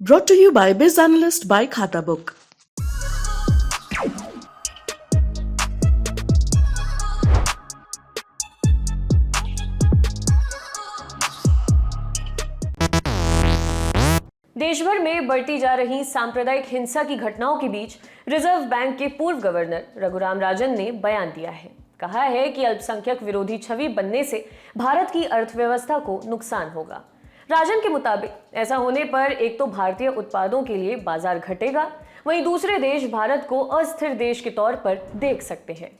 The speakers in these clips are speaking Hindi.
Brought to you by Biz Analyst by Khata Book. देश भर में बढ़ती जा रही सांप्रदायिक हिंसा की घटनाओं के बीच रिजर्व बैंक के पूर्व गवर्नर रघुराम राजन ने बयान दिया है। कहा है कि अल्पसंख्यक विरोधी छवि बनने से भारत की अर्थव्यवस्था को नुकसान होगा। राजन के मुताबिक ऐसा होने पर एक तो भारतीय उत्पादों के लिए बाजार घटेगा, वहीं दूसरे देश भारत को अस्थिर देश के तौर पर देख सकते हैं।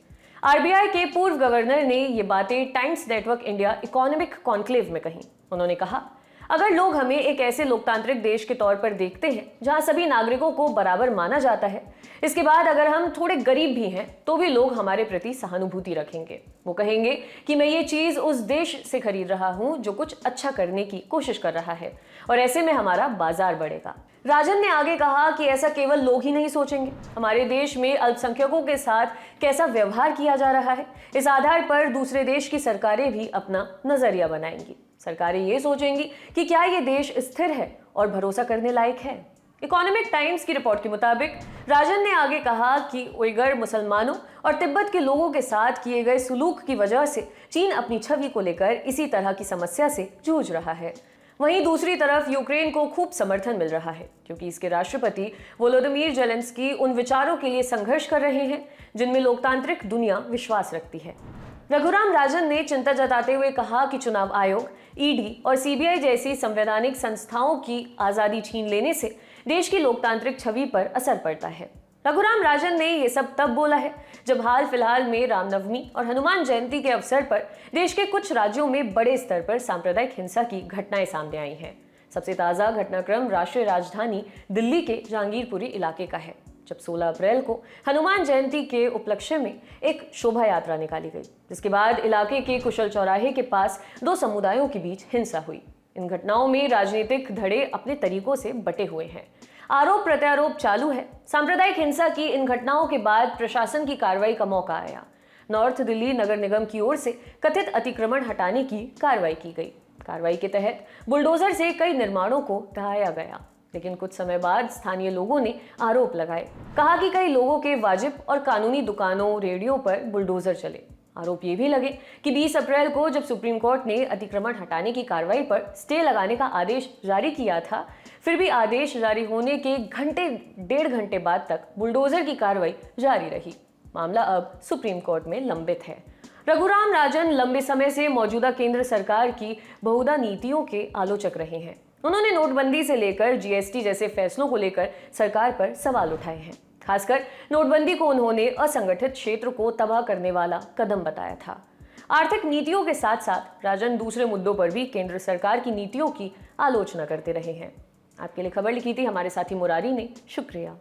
आरबीआई के पूर्व गवर्नर ने ये बातें times network India economic conclave में कही। उन्होंने कहा, अगर लोग हमें एक ऐसे लोकतांत्रिक देश के तौर पर देखते हैं जहां सभी नागरिकों को बराबर माना जाता है, इसके बाद अगर हम थोड़े गरीब भी हैं तो भी लोग हमारे प्रति सहानुभूति रखेंगे। वो कहेंगे कि मैं ये चीज उस देश से खरीद रहा हूं जो कुछ अच्छा करने की कोशिश कर रहा है, और ऐसे में हमारा बाजार बढ़ेगा। राजन ने आगे कहा कि ऐसा केवल लोग ही नहीं सोचेंगे, हमारे देश में अल्पसंख्यकों के साथ कैसा व्यवहार किया जा रहा है, इस आधार पर दूसरे देश की सरकारें भी अपना नजरिया बनाएंगी। सरकारें ये सोचेंगी कि क्या ये देश स्थिर है और भरोसा करने लायक है। इकोनॉमिक टाइम्स की रिपोर्ट के मुताबिक राजन ने आगे कहा कि उइगर मुसलमानों और तिब्बत के लोगों के साथ किए गए सुलूक की वजह से चीन अपनी छवि को लेकर इसी तरह की समस्या से जूझ रहा है। वहीं दूसरी तरफ यूक्रेन को खूब समर्थन मिल रहा है, क्योंकि इसके राष्ट्रपति वोलोदिमीर जेलेंस्की उन विचारों के लिए संघर्ष कर रहे हैं जिनमें लोकतांत्रिक दुनिया विश्वास रखती है। रघुराम राजन ने चिंता जताते हुए कहा कि चुनाव आयोग, ईडी और सीबीआई जैसी संवैधानिक संस्थाओं की आजादी छीन लेने से देश की लोकतांत्रिक छवि पर असर पड़ता है। रघुराम राजन ने ये सब तब बोला है जब हाल फिलहाल में रामनवमी और हनुमान जयंती के अवसर पर देश के कुछ राज्यों में बड़े स्तर पर सांप्रदायिक हिंसा की घटनाएं सामने आई हैं। सबसे ताजा घटनाक्रम राष्ट्रीय राजधानी दिल्ली के जहांगीरपुरी इलाके का है, जब 16 अप्रैल को हनुमान जयंती के उपलक्ष्य में एक शोभा यात्रा निकाली गई, जिसके बाद इलाके के कुशल चौराहे के पास दो समुदायों के बीच हिंसा हुई। इन घटनाओं में राजनीतिक धड़े अपने तरीकों से बटे हुए हैं, आरोप प्रत्यारोप चालू है। सांप्रदायिक हिंसा की इन घटनाओं के बाद प्रशासन की कार्रवाई का मौका आया। नॉर्थ दिल्ली नगर निगम की ओर से कथित अतिक्रमण हटाने की कार्रवाई की गई। कार्रवाई के तहत बुलडोजर से कई निर्माणों को ढहाया गया, लेकिन कुछ समय बाद स्थानीय लोगों ने आरोप लगाए, कहा कि कई लोगों के वाजिब और कानूनी दुकानों, रेडियो पर बुलडोजर चले। आरोप ये भी लगे कि 20 अप्रैल को जब सुप्रीम कोर्ट ने अतिक्रमण हटाने की कार्रवाई पर स्टे लगाने का आदेश जारी किया था, फिर भी आदेश जारी होने के डेढ़ घंटे बाद तक बुलडोजर की कार्रवाई जारी रही। मामला अब सुप्रीम कोर्ट में लंबित है। रघुराम राजन लंबे समय से मौजूदा केंद्र सरकार की बहुधा नीतियों के आलोचक रहे हैं। उन्होंने नोटबंदी से लेकर जीएसटी जैसे फैसलों को लेकर सरकार पर सवाल उठाए हैं। खासकर नोटबंदी को उन्होंने असंगठित क्षेत्र को तबाह करने वाला कदम बताया था। आर्थिक नीतियों के साथ साथ राजन दूसरे मुद्दों पर भी केंद्र सरकार की नीतियों की आलोचना करते रहे हैं। आपके लिए खबर लिखी थी हमारे साथी मुरारी ने। शुक्रिया।